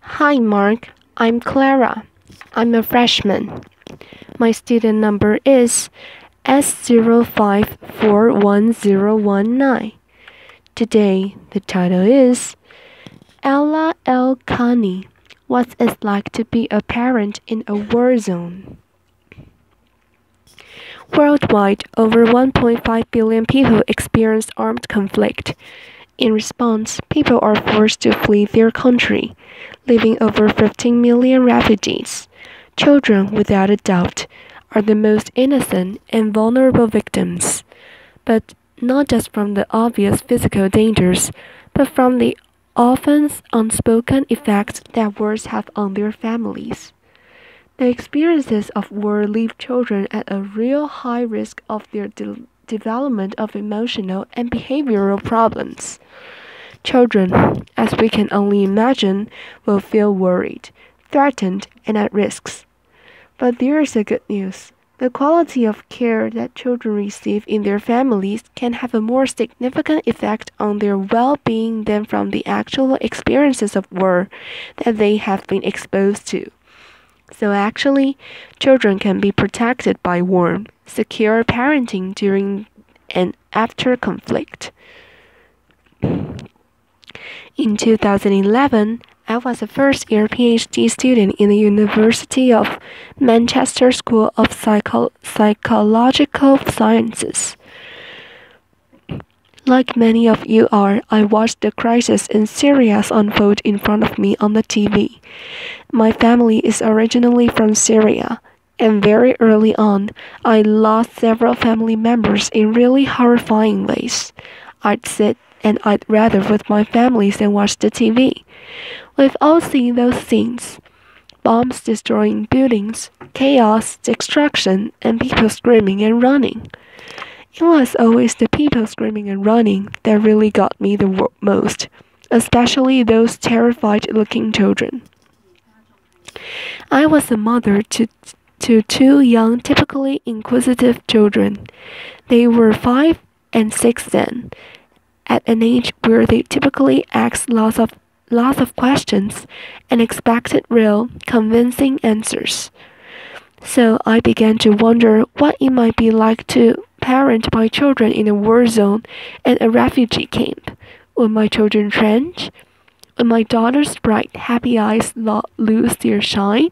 Hi, Mark. I'm Clara. I'm a freshman. My student number is S05411019. Today, the title is Ella El Khani. What's it like to be a parent in a war zone? Worldwide, over 1.5 billion people experience armed conflict. In response, people are forced to flee their country, leaving over 15 million refugees. Children, without a doubt, are the most innocent and vulnerable victims, but not just from the obvious physical dangers, but from the often unspoken effects that wars have on their families. The experiences of war leave children at a real high risk of their development of emotional and behavioral problems. Children, as we can only imagine, will feel worried, threatened, and at risks. But there is a good news. The quality of care that children receive in their families can have a more significant effect on their well-being than from the actual experiences of war that they have been exposed to. So actually, children can be protected by warm, secure parenting during and after conflict. In 2011, I was a first-year PhD student in the University of Manchester School of Psychological Sciences. Like many of you are, I watched the crisis in Syria unfold in front of me on the TV. My family is originally from Syria, and very early on, I lost several family members in really horrifying ways. I'd sit and I'd rather with my families than watch the TV. We've all seen those scenes. Bombs destroying buildings, chaos, destruction, and people screaming and running. It was always the people screaming and running that really got me the most, especially those terrified-looking children. I was a mother to two young, typically inquisitive children. They were 5 and 6 then, at an age where they typically asked lots of questions and expected real, convincing answers. So I began to wonder what it might be like to parent my children in a war zone and a refugee camp. Would my children trench? Would my daughter's bright, happy eyes lose their shine?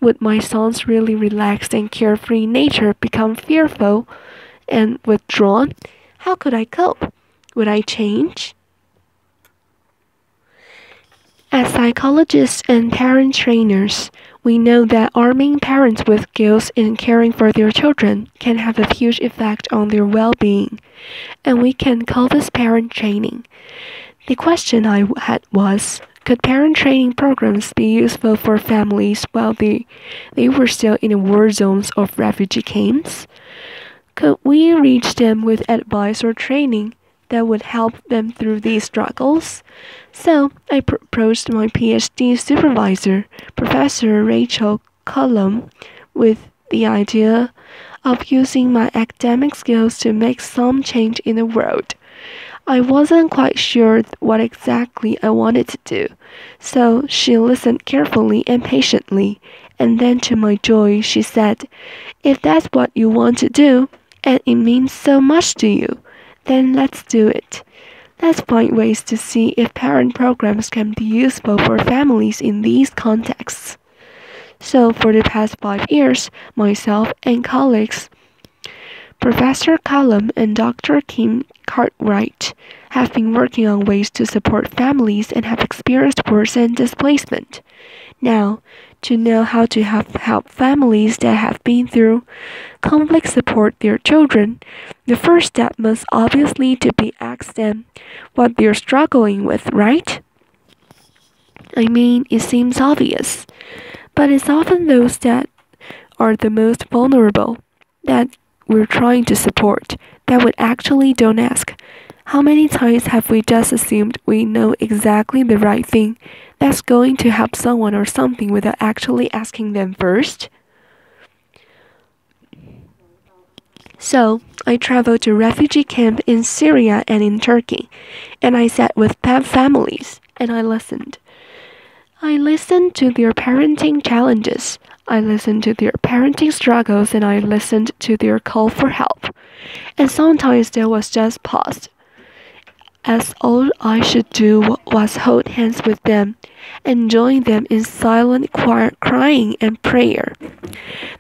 Would my son's really relaxed and carefree nature become fearful and withdrawn? How could I cope? Would I change? As psychologists and parent trainers, we know that arming parents with skills in caring for their children can have a huge effect on their well-being, and we can call this parent training. The question I had was, could parent training programs be useful for families while they were still in war zones or refugee camps? Could we reach them with advice or training that would help them through these struggles? So I approached my PhD supervisor, Professor Rachel Cullum, with the idea of using my academic skills to make some change in the world. I wasn't quite sure what exactly I wanted to do, so she listened carefully and patiently, and then to my joy she said, "If that's what you want to do, and it means so much to you, then let's do it. Let's find ways to see if parent programs can be useful for families in these contexts." So for the past 5 years, myself and colleagues, Professor Callum and Dr. Kim Cartwright, have been working on ways to support families and have experienced wars and displacement. Now, to know how to help families that have been through conflict support their children, the first step must obviously to be ask them what they're struggling with, right? I mean, it seems obvious, but it's often those that are the most vulnerable that we're trying to support that would actually don't ask. How many times have we just assumed we know exactly the right thing that's going to help someone or something without actually asking them first? So, I traveled to refugee camps in Syria and in Turkey, and I sat with families, and I listened. I listened to their parenting challenges. I listened to their parenting struggles and I listened to their call for help. And sometimes there was just pause, as all I should do was hold hands with them and join them in silent crying and prayer.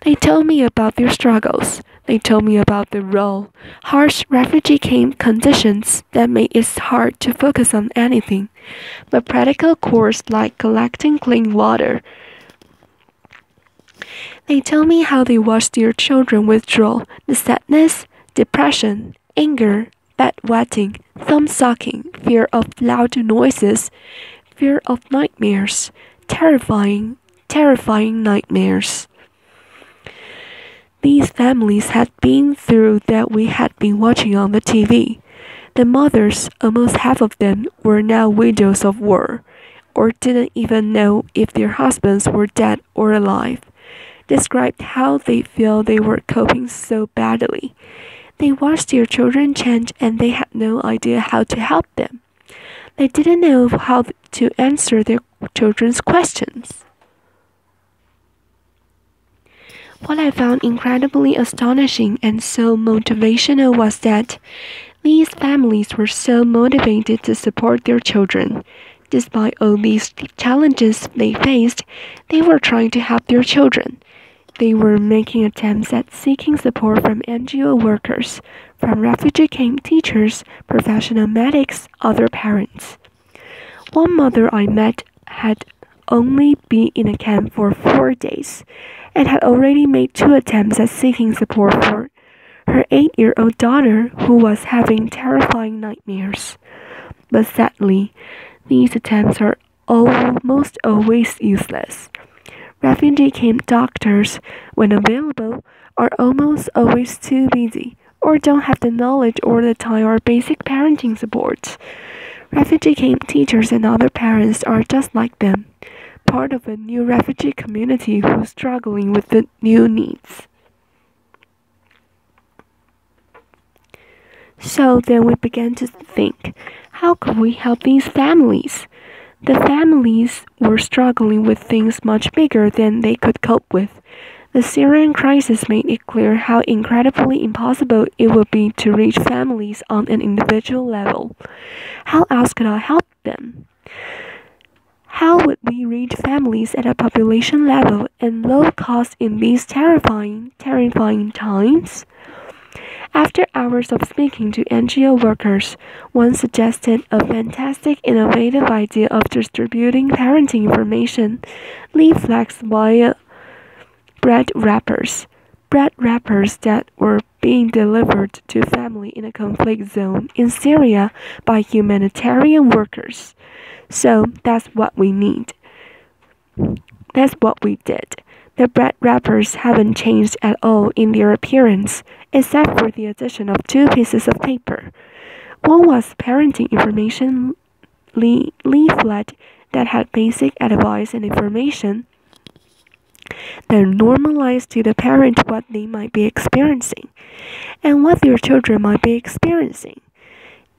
They told me about their struggles. They told me about the harsh refugee camp conditions that made it hard to focus on anything but practical chores like collecting clean water. They told me how they watched their children withdraw, the sadness, depression, anger, bedwetting, thumb sucking, fear of loud noises, fear of nightmares, terrifying nightmares. These families had been through that we had been watching on the TV. The mothers, almost half of them, were now widows of war, or didn't even know if their husbands were dead or alive. Described how they feel they were coping so badly. They watched their children change and they had no idea how to help them. They didn't know how to answer their children's questions. What I found incredibly astonishing and so motivational was that these families were so motivated to support their children. Despite all these challenges they faced, they were trying to help their children. They were making attempts at seeking support from NGO workers, from refugee camp teachers, professional medics, other parents. One mother I met had only been in a camp for 4 days and had already made 2 attempts at seeking support for her 8-year-old daughter who was having terrifying nightmares. But sadly, these attempts are almost always useless. Refugee camp doctors, when available, are almost always too busy or don't have the knowledge or the time or basic parenting support. Refugee camp teachers and other parents are just like them, part of a new refugee community who's struggling with the new needs. So then we began to think, how could we help these families? The families were struggling with things much bigger than they could cope with. The Syrian crisis made it clear how incredibly impossible it would be to reach families on an individual level. How else could I help them? How would we reach families at a population level and low cost in these terrifying times? After hours of speaking to NGO workers, one suggested a fantastic, innovative idea of distributing parenting information, leaflets via bread wrappers that were being delivered to family in a conflict zone in Syria by humanitarian workers. So that's what we need. That's what we did. The bread wrappers haven't changed at all in their appearance, except for the addition of 2 pieces of paper. One was parenting information leaflet that had basic advice and information that normalized to the parent what they might be experiencing and what their children might be experiencing,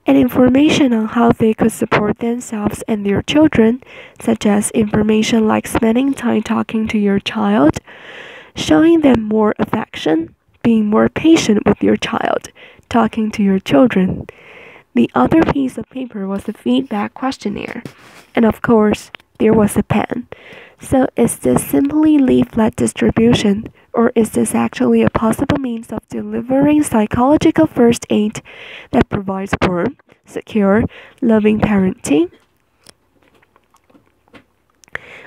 and information on how they could support themselves and their children, such as information like spending time talking to your child, showing them more affection, being more patient with your child, talking to your children. The other piece of paper was a feedback questionnaire, and of course, there was a pen. So is this simply leaflet distribution, or is this actually a possible means of delivering psychological first aid that provides warm, secure, loving parenting?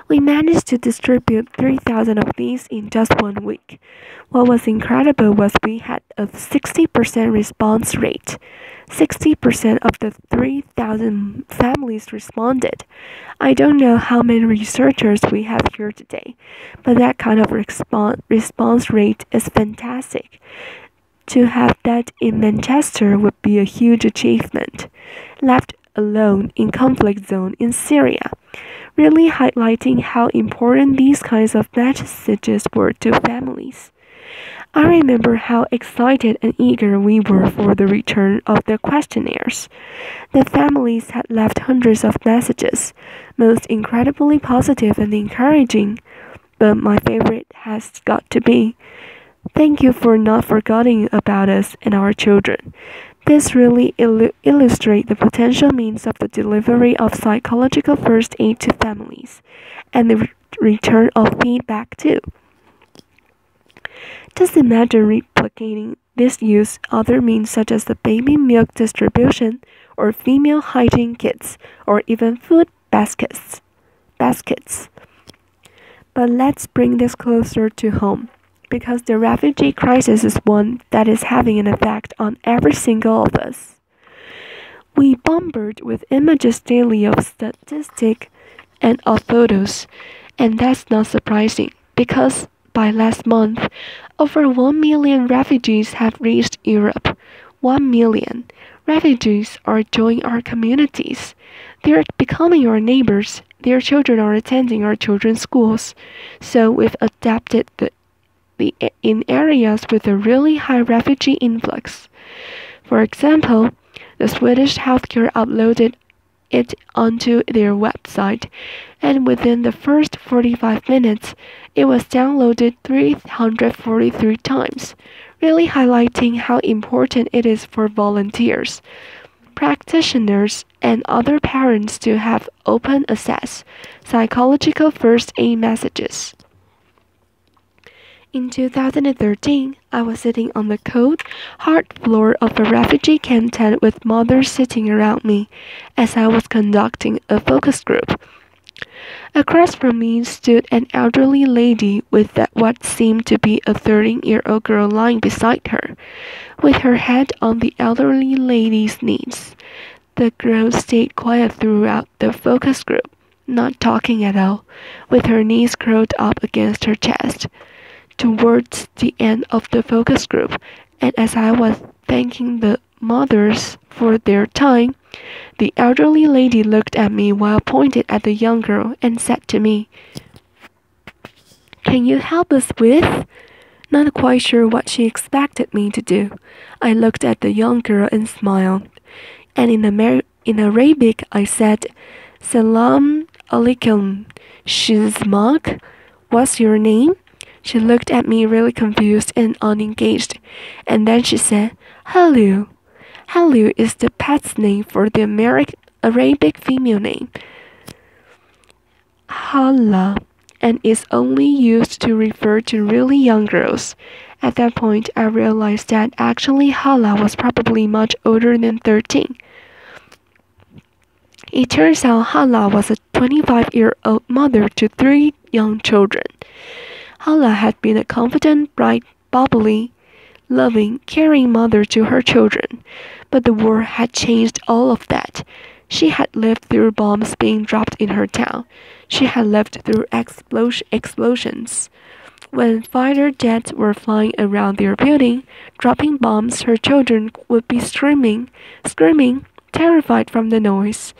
We managed to distribute 3,000 of these in just 1 week. What was incredible was we had a 60% response rate. 60% of the 3,000 families responded. I don't know how many researchers we have here today, but that kind of response rate is fantastic. To have that in Manchester would be a huge achievement. Left alone in conflict zone in Syria, really highlighting how important these kinds of messages were to families. I remember how excited and eager we were for the return of the questionnaires. The families had left hundreds of messages, most incredibly positive and encouraging. But my favorite has got to be, "Thank you for not forgetting about us and our children." This really illustrates the potential means of the delivery of psychological first aid to families, and the return of feedback too. Just imagine replicating this use other means such as the baby milk distribution, or female hygiene kits, or even food baskets. But let's bring this closer to home, because the refugee crisis is one that is having an effect on every single of us. We bombard with images daily of statistics and of photos, and that's not surprising, because by last month, over 1 million refugees have reached Europe. 1 million. Refugees are joining our communities. They are becoming our neighbors. Their children are attending our children's schools. So we've adapted in areas with a really high refugee influx. For example, the Swedish healthcare uploaded it onto their website, and within the first 45 minutes, it was downloaded 343 times, really highlighting how important it is for volunteers, practitioners, and other parents to have open access, psychological first aid messages. In 2013, I was sitting on the cold, hard floor of a refugee camp tent with mothers sitting around me as I was conducting a focus group. Across from me stood an elderly lady with what seemed to be a 13-year-old girl lying beside her, with her head on the elderly lady's knees. The girl stayed quiet throughout the focus group, not talking at all, with her knees curled up against her chest. Towards the end of the focus group, and as I was thanking the mothers for their time, the elderly lady looked at me while pointed at the young girl and said to me, "Can you help us with?" Not quite sure what she expected me to do. I looked at the young girl and smiled, and in Arabic I said, "Salam alaikum, Shizmak. What's your name?" She looked at me really confused and unengaged, and then she said, "Halu." Halu is the pet's name for the Arabic female name, Hala, and is only used to refer to really young girls. At that point, I realized that actually Hala was probably much older than 13. It turns out Hala was a 25-year-old mother to 3 young children. Hala had been a confident, bright, bubbly, loving, caring mother to her children, but the war had changed all of that. She had lived through bombs being dropped in her town. She had lived through explosions. When fighter jets were flying around their building, dropping bombs, her children would be screaming, terrified from the noise.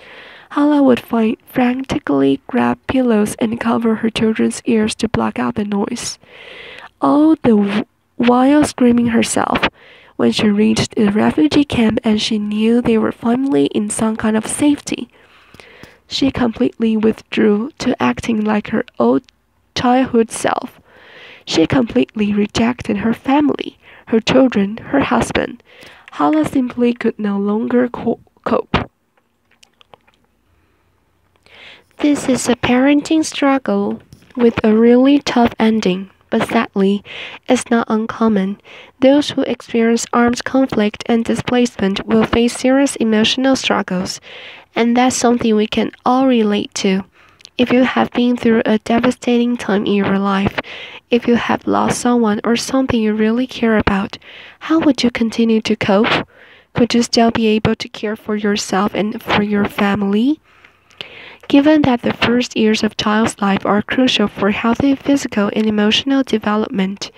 Hala would frantically grab pillows and cover her children's ears to block out the noise, all the while screaming herself. When she reached the refugee camp and she knew they were finally in some kind of safety, she completely withdrew to acting like her old childhood self. She completely rejected her family, her children, her husband. Hala simply could no longer cope. This is a parenting struggle with a really tough ending, but sadly, it's not uncommon. Those who experience armed conflict and displacement will face serious emotional struggles, and that's something we can all relate to. If you have been through a devastating time in your life, if you have lost someone or something you really care about, how would you continue to cope? Would you still be able to care for yourself and for your family? Given that the first years of child's life are crucial for healthy physical and emotional development,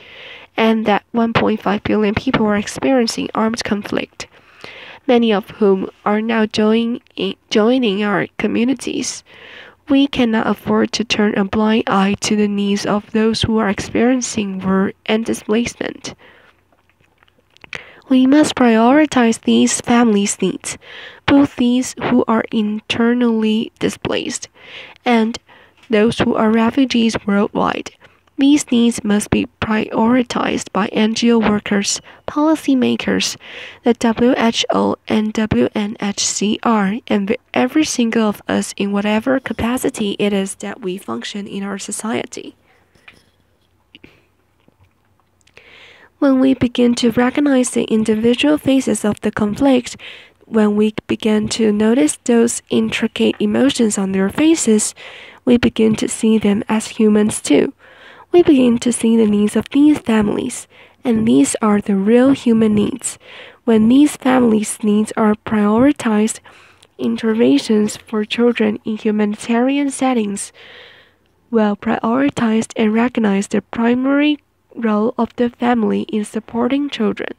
and that 1.5 billion people are experiencing armed conflict, many of whom are now joining our communities, We cannot afford to turn a blind eye to the needs of those who are experiencing war and displacement. We must prioritize these families' needs, both these who are internally displaced and those who are refugees worldwide. These needs must be prioritized by NGO workers, policymakers, the WHO and UNHCR, and every single of us in whatever capacity it is that we function in our society. When we begin to recognize the individual phases of the conflict, when we begin to notice those intricate emotions on their faces, we begin to see them as humans too. We begin to see the needs of these families, and these are the real human needs. When these families' needs are prioritized, interventions for children in humanitarian settings will prioritize and recognize the primary role of the family in supporting children.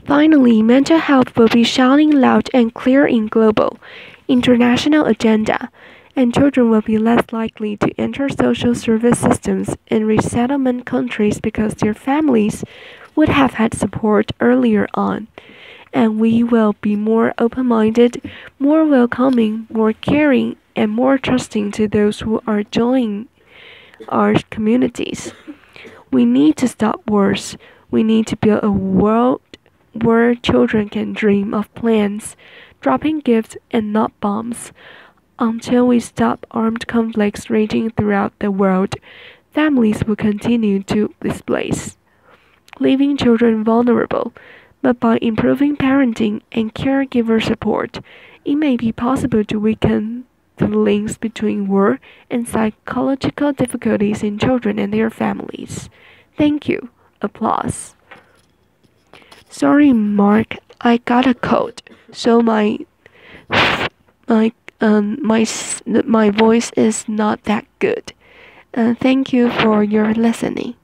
Finally, mental health will be shouting loud and clear in global, international agenda, and children will be less likely to enter social service systems in resettlement countries because their families would have had support earlier on. And we will be more open-minded, more welcoming, more caring, and more trusting to those who are joining our communities. We need to stop wars. We need to build a world where children can dream of plans, dropping gifts and not bombs. Until we stop armed conflicts raging throughout the world, families will continue to displace, leaving children vulnerable. But by improving parenting and caregiver support, it may be possible to weaken the links between war and psychological difficulties in children and their families. Thank you. Applause. Sorry, Mark, I got a cold, so my voice is not that good. Thank you for your listening.